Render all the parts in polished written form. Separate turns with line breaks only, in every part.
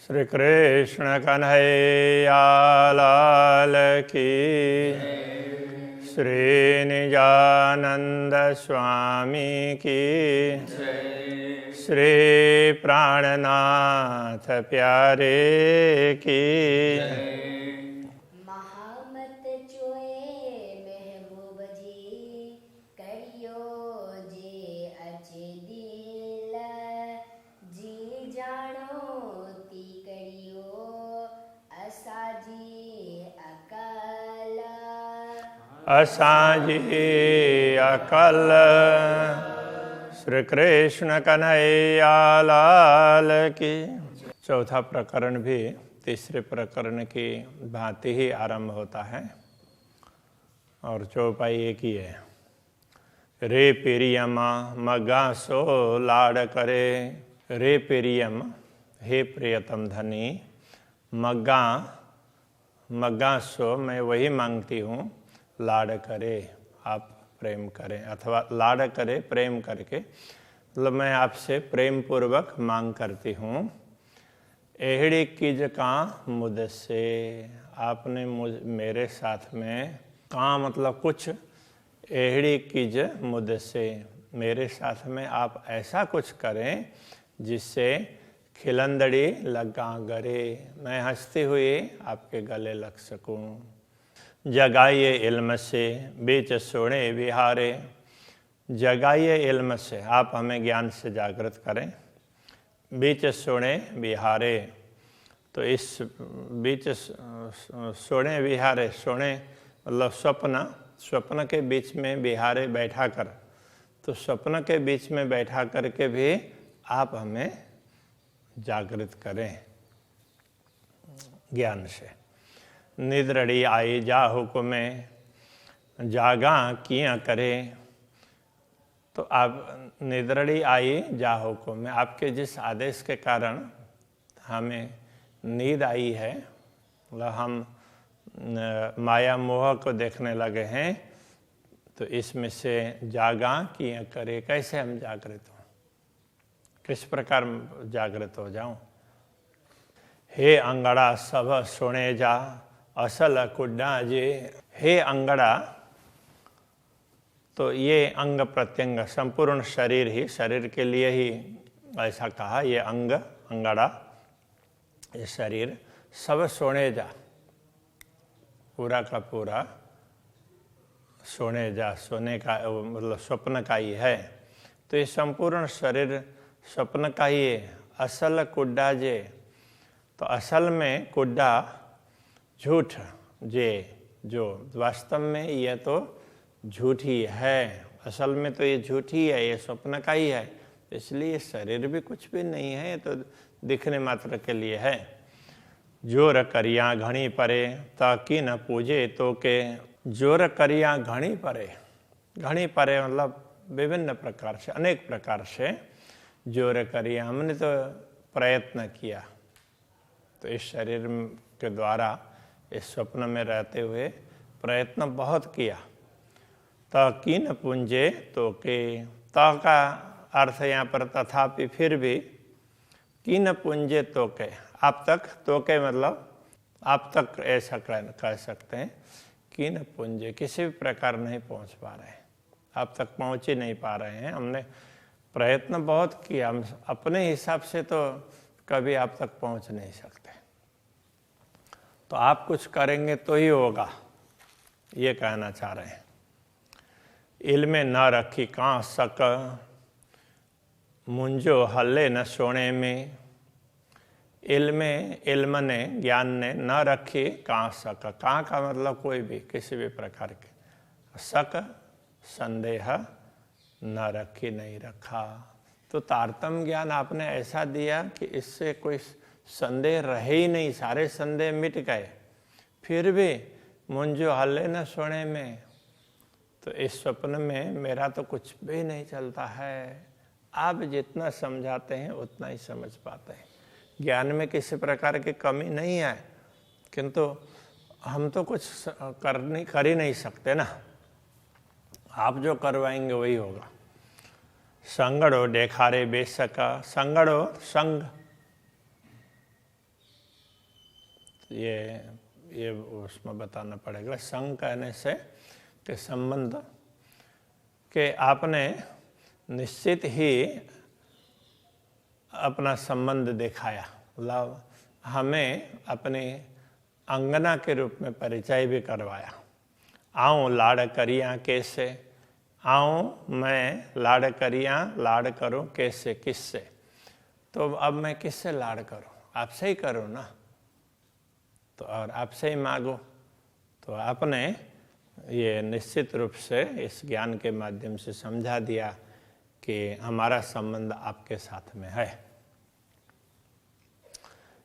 श्री कृष्ण कन्हैया लाल की, श्री निजानंद स्वामी की, श्री प्राणनाथ प्यारे की।
महामत चोए महबूब जी करियो जे अचे दिल जी जानो ती करियो असाजी अकल
असांजी अकल। श्री कृष्ण कन्हैया लाल की। चौथा प्रकरण भी तीसरे प्रकरण की भांति ही आरंभ होता है और चौपाई एक ही है। रे प्रियम मगा सो लाड करे। रे प्रियम, हे प्रियतम धनी। मगा, मगा सो मैं वही मांगती हूँ, लाड करे आप प्रेम करें, अथवा लाड करे प्रेम करके, मतलब मैं आपसे प्रेम पूर्वक मांग करती हूँ। एहड़ी किज का मुझसे, आपने मेरे साथ में, का मतलब कुछ, एहड़ी किज मुझसे, मेरे साथ में आप ऐसा कुछ करें जिससे खिलंदड़ी लगा गरे, मैं हंसती हुई आपके गले लग सकूं। जगाइए इल्म से बीच सोने विहारे। जगाइए इल्म से, आप हमें ज्ञान से जागृत करें। बीच सोने विहारे, तो इस बीच सोने विहारे, सोने मतलब स्वप्न, स्वप्न के बीच में विहारे बैठा कर, तो स्वप्न के बीच में बैठा करके भी आप हमें जागृत करें ज्ञान से। निद्रड़ी आई जा हुक्मे, जागा किया करे। तो आप निद्रड़ी आई जा हुक्मे, आपके जिस आदेश के कारण हमें नींद आई है, मतलब हम माया मोह को देखने लगे हैं, तो इसमें से जागा किया करे, कैसे हम जागृत हों, किस प्रकार जागृत हो जाऊं। हे अंगड़ा सब सुने जा, असल कुड्डा जे। हे अंगड़ा, तो ये अंग प्रत्यंग संपूर्ण शरीर ही, शरीर के लिए ही ऐसा कहा, ये अंग अंगड़ा, ये शरीर सब सोने जा, पूरा का पूरा सोने जा, सोने का मतलब स्वप्न का ही है। तो ये संपूर्ण शरीर स्वप्न का ही है। असल कुड्डा जे, तो असल में कुड्डा झूठ, जे जो वास्तव में यह तो झूठ ही है, असल में तो ये झूठ ही है, ये स्वप्न का ही है, इसलिए शरीर भी कुछ भी नहीं है, ये तो दिखने मात्र के लिए है। जोर करिया घणी परे, ताकि न पूजे तो के। जोर करिया घणी परे, घणी परे मतलब विभिन्न प्रकार से, अनेक प्रकार से जोर करिया, हमने तो प्रयत्न किया, तो इस शरीर के द्वारा इस स्वप्न में रहते हुए प्रयत्न बहुत किया। ताकि न पूंजे तो के, ता का अर्थ यहाँ पर तथापि, फिर भी, कि न पूंजे तो के, आप तक, तो के मतलब आप तक ऐसा कह सकते हैं, कि न पूंजे, किसी भी प्रकार नहीं पहुँच पा रहे हैं, आप तक पहुँच ही नहीं पा रहे हैं। हमने प्रयत्न बहुत किया, हम अपने हिसाब से तो कभी आप तक पहुँच नहीं सकते, तो आप कुछ करेंगे तो ही होगा, ये कहना चाह रहे हैं। इल्मे न रखी का सक, मुंजो हल्ले न सोने में। इल्मे, इल्म ने, ज्ञान ने, न रखी का सक, का मतलब कोई भी, किसी भी प्रकार के, सक संदेह, न रखी नहीं रखा, तो तारतम्य ज्ञान आपने ऐसा दिया कि इससे कोई संदेह रहे ही नहीं, सारे संदेह मिट गए। फिर भी मुंजो हल्ले न सोने में, तो इस स्वप्न में मेरा तो कुछ भी नहीं चलता है। आप जितना समझाते हैं उतना ही समझ पाते हैं, ज्ञान में किसी प्रकार की कमी नहीं है, किंतु हम तो कुछ कर ही नहीं सकते ना, आप जो करवाएंगे वही होगा। संगड़ो देखारे बेसका, संगड़ो संग, ये उसमें बताना पड़ेगा। संग कहने से कि संबंध, कि आपने निश्चित ही अपना संबंध दिखाया, मतलब हमें अपने अंगना के रूप में परिचय भी करवाया। आऊँ लाड़ करियाँ कैसे, आऊँ मैं लाड़ करियाँ, लाड़ करूँ कैसे, किससे। तो अब मैं किससे लाड़ करूँ? आपसे ही करूँ ना, तो और आपसे ही मांगो। तो आपने ये निश्चित रूप से इस ज्ञान के माध्यम से समझा दिया कि हमारा संबंध आपके साथ में है।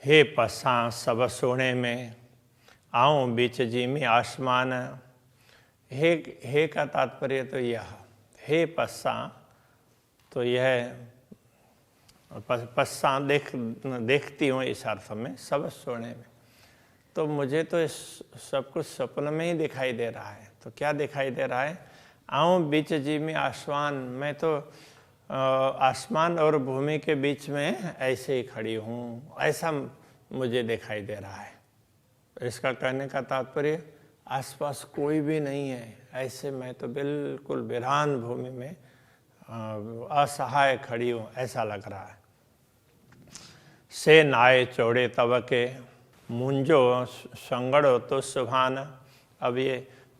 हे पस्सा सब सोने में, आऊँ बीच जीमी आसमान। हे का तात्पर्य तो यह, हे पस्सा, तो यह पस्सा देखती हूँ इस अर्थ में, सब सोने में। तो मुझे तो इस सब कुछ स्वप्न में ही दिखाई दे रहा है। तो क्या दिखाई दे रहा है? आऊँ बीच जीमी आसमान, मैं तो आसमान और भूमि के बीच में ऐसे ही खड़ी हूँ, ऐसा मुझे दिखाई दे रहा है। इसका कहने का तात्पर्य आसपास कोई भी नहीं है, ऐसे मैं तो बिल्कुल वीरान भूमि में असहाय खड़ी हूँ, ऐसा लग रहा है। से नाये चौड़े तब के, मुंजो संगड़ो तो सुभान। अब ये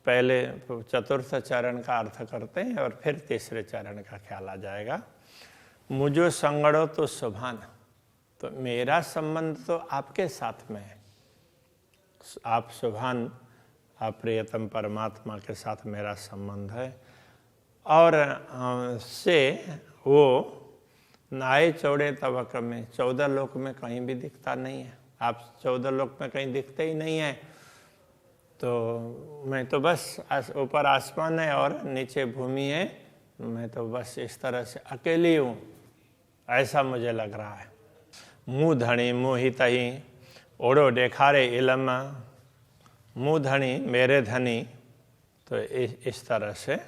पहले चतुर्थ चरण का अर्थ करते हैं और फिर तीसरे चरण का ख्याल आ जाएगा। मुझो संगड़ो तो सुभान, तो मेरा संबंध तो आपके साथ में है। आप सुभान, आप प्रियतम परमात्मा के साथ मेरा संबंध है। और से वो नाये चौड़े तबक में, 14 लोक में कहीं भी दिखता नहीं है। आप 14 लोक में कहीं दिखते ही नहीं है। तो मैं तो बस ऊपर आसमान है और नीचे भूमि है, मैं तो बस इस तरह से अकेली हूँ, ऐसा मुझे लग रहा है। मुँह धनी मोहित ही, ओढ़ो देखारे इलम। मुँह धनी मेरे धनी, तो इस तरह से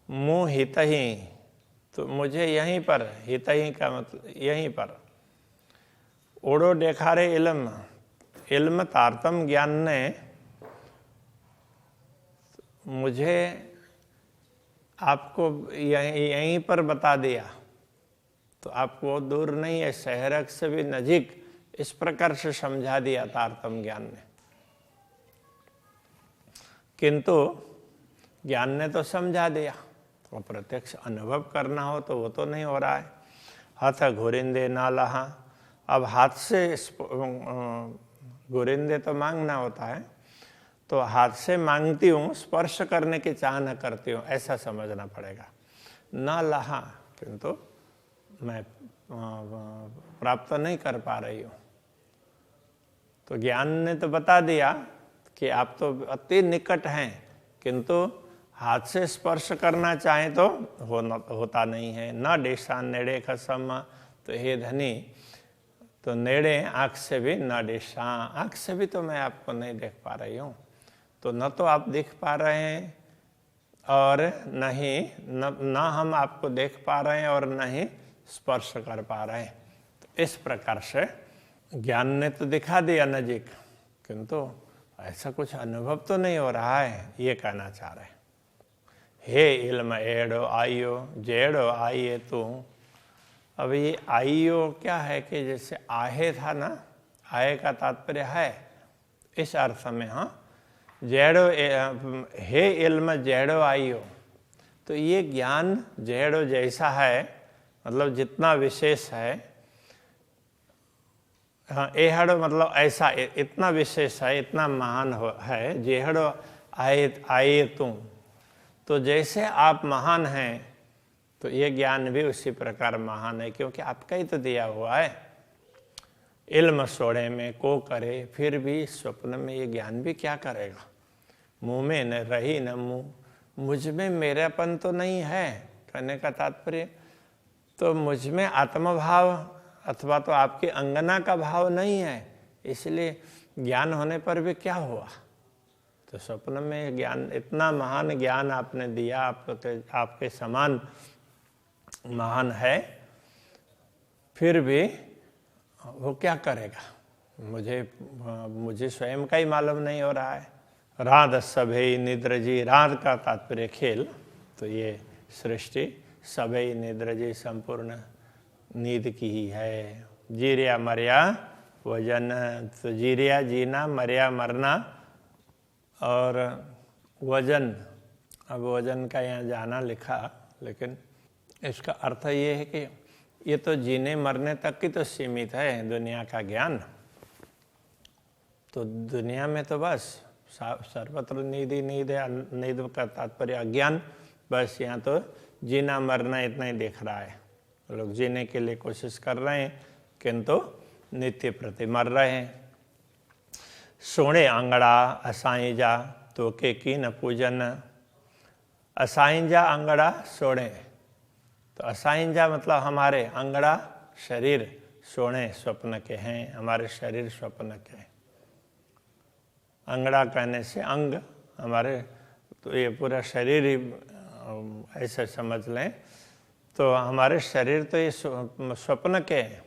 मुँह हित ही, तो मुझे यहीं पर, हित ही का मतलब यहीं पर। ओढ़ो देखारे इल्म, इल्म तारतम ज्ञान ने मुझे आपको यहीं पर बता दिया। तो आपको दूर नहीं है, शहरक से भी नजीक, इस प्रकार से समझा दिया तारतम ज्ञान ने। किंतु ज्ञान ने तो समझा दिया, तो प्रत्यक्ष अनुभव करना हो तो वो तो नहीं हो रहा है। हाथ घुरिंदे ना लहा, अब हाथ से घुरिंदे तो मांगना होता है, तो हाथ से मांगती हूँ, स्पर्श करने की चाह न करती हूँ, ऐसा समझना पड़ेगा। ना लहा, किंतु मैं प्राप्त नहीं कर पा रही हूँ। तो ज्ञान ने तो बता दिया कि आप तो अति निकट हैं, किंतु हाथ से स्पर्श करना चाहें तो होता नहीं है। न डेशान नेड़े खसम, तो हे धनी, तो नेड़े आँख से भी, न डेशा, आँख से भी तो मैं आपको नहीं देख पा रही हूँ। तो न तो आप दिख पा रहे हैं और न हम आपको देख पा रहे हैं और न ही स्पर्श कर पा रहे हैं। तो इस प्रकार से ज्ञान ने तो दिखा दिया नजीक, किंतु ऐसा कुछ अनुभव तो नहीं हो रहा है, ये कहना चाह रहे हैं। हे इल्म एड़ो आइयो, जेड़ो आइए तू। अब ये आइयो क्या है कि जैसे आहे था ना, आए का तात्पर्य है, इस अर्थ में। हाँ, जेड़ो, हे इल्म जेड़ो आइयो, तो ये ज्ञान जेड़ो जैसा है, मतलब जितना विशेष है। हाँ, एहड़ो मतलब ऐसा, इतना विशेष है, इतना महान है। जेहड़ो आए तुम, तो जैसे आप महान हैं, तो ये ज्ञान भी उसी प्रकार महान है, क्योंकि आपका ही तो दिया हुआ है। इल्म सोड़े में को करे, फिर भी स्वप्न में ये ज्ञान भी क्या करेगा। मुँह में न रही न मुँह, मुझ में मेरापन तो नहीं है, कहने का तात्पर्य तो मुझ में आत्मभाव अथवा तो आपकी अंगना का भाव नहीं है, इसलिए ज्ञान होने पर भी क्या हुआ। तो स्वप्न में ज्ञान, इतना महान ज्ञान आपने दिया, आपके समान महान है, फिर भी वो क्या करेगा। मुझे स्वयं का ही मालूम नहीं हो रहा है। रात सभे निद्र जी, रात का तात्पर्य खेल, तो ये सृष्टि सभे निद्र जी संपूर्ण नींद की ही है। जीरिया मरिया वजन, तो जीरिया जीना, मरिया मरना, और वजन, अब वजन का यहाँ जाना लिखा, लेकिन इसका अर्थ ये है कि ये तो जीने मरने तक की तो सीमित है दुनिया का ज्ञान। तो दुनिया में तो बस सर्वत्र नींद ही नींद है। नींद का तात्पर्य अज्ञान, बस यहाँ तो जीना मरना इतना ही दिख रहा है। लोग जीने के लिए कोशिश कर रहे हैं किंतु नित्य प्रति मर रहे हैं। सोने आंगड़ा असाई जा तो के की न पूजन, असाई जा अंगड़ा सोने, तो असाई जा मतलब हमारे, अंगड़ा शरीर, सोने स्वप्न के हैं, हमारे शरीर स्वप्न के हैं। अंगड़ा कहने से अंग हमारे, तो ये पूरा शरीर ही ऐसे समझ लें, तो हमारे शरीर तो ये स्वप्न के हैं।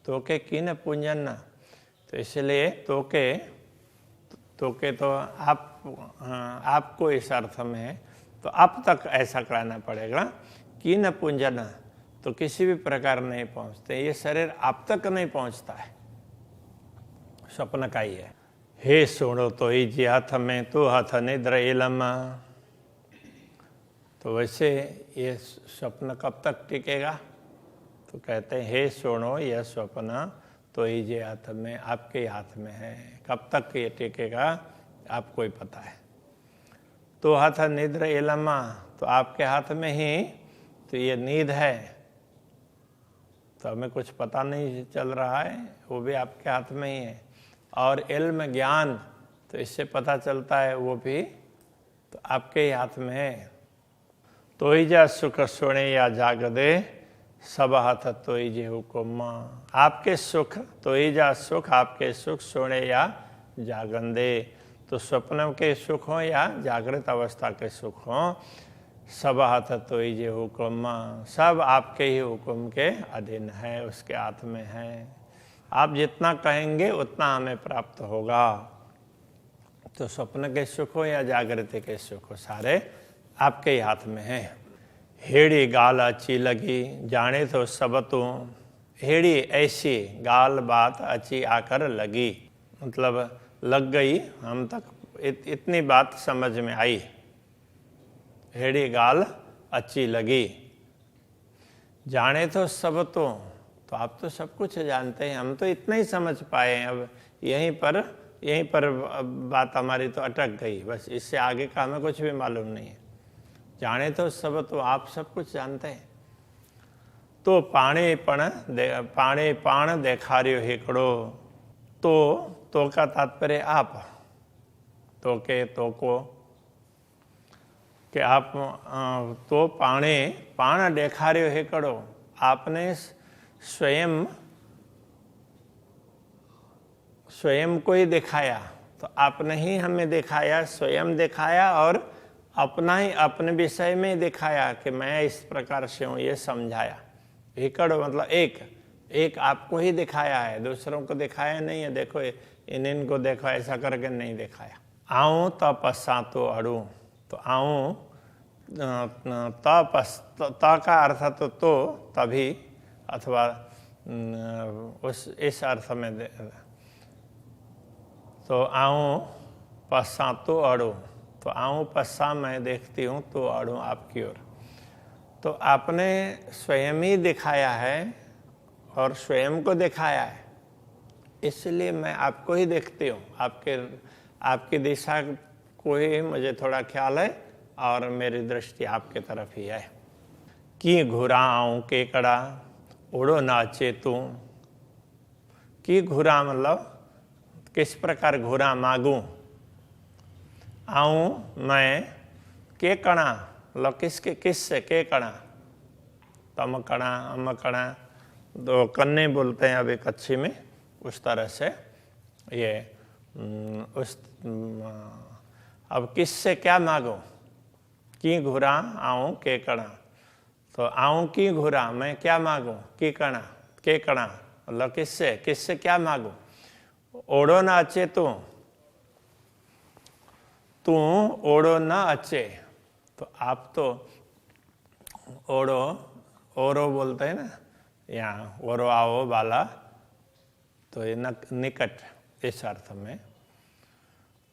तो के की न पूजन, तो इसलिए तो के तो आपको इस अर्थ में है, तो आप तक ऐसा कराना पड़ेगा। की न पूजन, तो किसी भी प्रकार नहीं पहुंचते, ये शरीर आप तक नहीं पहुंचता है, स्वप्न का ही है। हे सोणो तो ही जी हाथ में तो हाथ निद्र इलम, तो वैसे ये स्वप्न कब तक टिकेगा? तो कहते हैं हे सोणो, यह स्वप्न तो ही जी हाथ में, आपके हाथ में है। कब तक ये टिकेगा आपको ही पता है। तो हाथ निद्र इलमा, तो आपके हाथ में ही तो ये नींद है, तो हमें कुछ पता नहीं चल रहा है, वो भी आपके हाथ में ही है। और इल्म ज्ञान, तो इससे पता चलता है वो भी तो आपके ही हाथ में है। तो ही जा सुख सोने या जागदे, सब हाथ तो ही जे हुक्म, आपके सुख तो ही जा सुख, आपके सुख सोने या जागंदे, तो स्वप्न के सुख हो या जागृत अवस्था के सुख हो, सब हाथ तो ही जे हुक्म, सब आपके ही हुक्म के अधीन है, उसके हाथ में है। आप जितना कहेंगे उतना हमें प्राप्त होगा। तो स्वप्न के सुख हो या जागृति के सुख हो, सारे आपके ही हाथ में है। हेड़ी गाल अच्छी लगी, जाने तो सब तू, हेड़ी ऐसी गाल बात अच्छी आकर लगी, मतलब लग गई हम तक, इतनी बात समझ में आई। हेड़ी गाल अच्छी लगी, जाने तो सब तो आप तो सब कुछ जानते हैं, हम तो इतना ही समझ पाए हैं। अब यहीं पर बात हमारी तो अटक गई, बस इससे आगे का हमें कुछ भी मालूम नहीं है। जाने तो सब तो आप सब कुछ जानते हैं। तो पाणे पाण देखारियो हिकड़ो, तो का तात्पर्य आप, तो के तो को, कि आप तो पाण देखारियो हिकड़ो, आपने स्वयं को ही दिखाया, तो आपने ही हमें दिखाया, स्वयं दिखाया, और अपना ही अपने विषय में दिखाया कि मैं इस प्रकार से हूँ, ये समझाया। एकड़ मतलब एक आपको ही दिखाया है, दूसरों को दिखाया नहीं है। देखो इनको देखो, ऐसा करके नहीं दिखाया। आऊँ तपस्सा तो अड़ू, तो आऊँ त का अर्थ तो तभी, अथवा इस अर्थ में तो आऊँ पश्चा तो अड़ू, तो आऊँ पश्चा मैं देखती हूँ, तो अड़ू आपकी ओर। तो आपने स्वयं ही दिखाया है और स्वयं को दिखाया है, इसलिए मैं आपको ही देखती हूँ। आपकी दिशा को ही मुझे थोड़ा ख्याल है, और मेरी दृष्टि आपके तरफ ही है। की घुरा आऊँ केकड़ा, उड़ो नाचे तू, की घुरा मतलब किस प्रकार घुरा मांगू, आऊँ मैं, के कणा मतलब किससे, के कणा, तम कणा अम कणा, दो कन्ने बोलते हैं अभी कच्छी में, उस तरह से ये अब किससे क्या मांगो, की घुरा आऊँ के कणा, तो आऊँ की घुरा मैं क्या मांगू, की कणा के कणा मतलब किससे क्या मांगू, ओढ़ो ना अचे तू ओढ़ो ना अचे। तो आप तो ओरो बोलते हैं ना, यहाँ ओरो आओ वाला, तो ये निकट इस अर्थ में।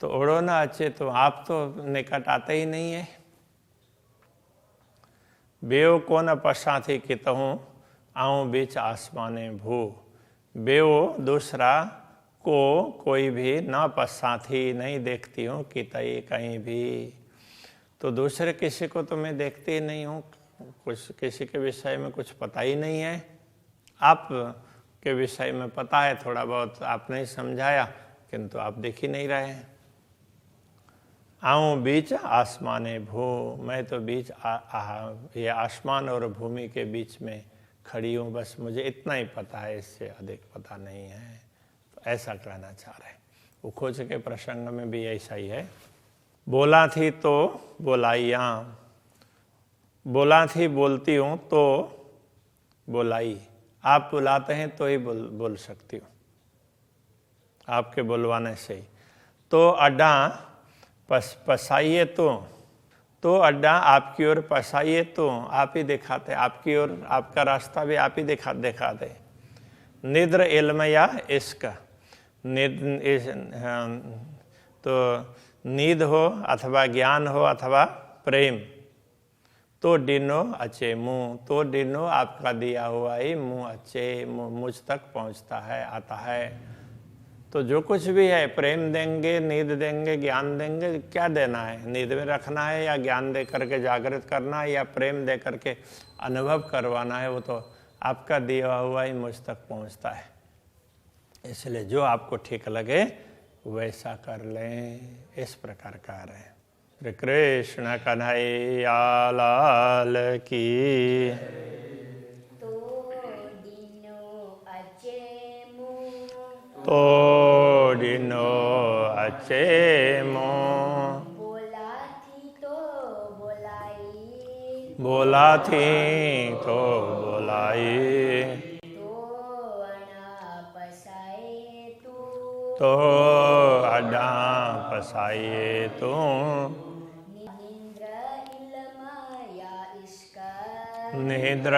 तो ओढ़ो ना अचे, तो आप तो निकट आते ही नहीं है। बेओ को न पसाथी कितहूँ आऊँ बीच आसमाने भू। बेओ दूसरा को कोई भी ना पसाथी नहीं देखती हूँ कितई कहीं भी। तो दूसरे किसी को तो मैं देखती ही नहीं हूँ, कुछ किसी के विषय में कुछ पता ही नहीं है। आप के विषय में पता है थोड़ा बहुत, आपने समझाया, किंतु आप देख ही नहीं रहे हैं। आऊँ बीच आसमाने भू, मैं तो बीच ये आसमान और भूमि के बीच में खड़ी हूँ, बस मुझे इतना ही पता है, इससे अधिक पता नहीं है। तो ऐसा कहना चाह रहे हैं। उखोज के प्रसंग में भी ऐसा ही है। बोला थी तो बोलाइया, बोला थी बोलती हूँ तो बोलाई। आप बुलाते हैं तो ही बोल सकती हूँ, आपके बुलवाने से ही। तो अड्डा पसाइए तो अड्डा आपकी ओर पसाइए तो आप ही दिखाते, आपकी ओर आपका रास्ता भी आप ही दिखाते। निद्र इल्म या इश्क, तो नींद हो अथवा ज्ञान हो अथवा प्रेम, तो डिनो अचे मुँह, तो डिनो आपका दिया हुआ ही मुँह अचे मुझ तक पहुँचता है, आता है। तो जो कुछ भी है, प्रेम देंगे, नींद देंगे, ज्ञान देंगे, क्या देना है? नींद में रखना है या ज्ञान दे करके जागृत करना है या प्रेम दे करके अनुभव करवाना है, वो तो आपका दिया हुआ ही मुझ तक पहुँचता है। इसलिए जो आपको ठीक लगे वैसा कर लें, इस प्रकार का रहे। श्री कृष्ण कन्हैया लाल की। तो डिनो अचे मुँह, बोला थी तो बोलाई। तो अड्डा पसाइए तू, निद्र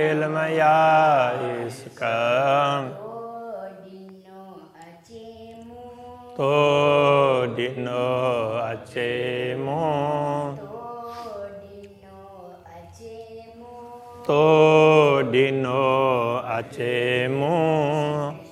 इल्म या इश्क, तो डिनो अचे मुँह, तो डिनो अचे मुँह।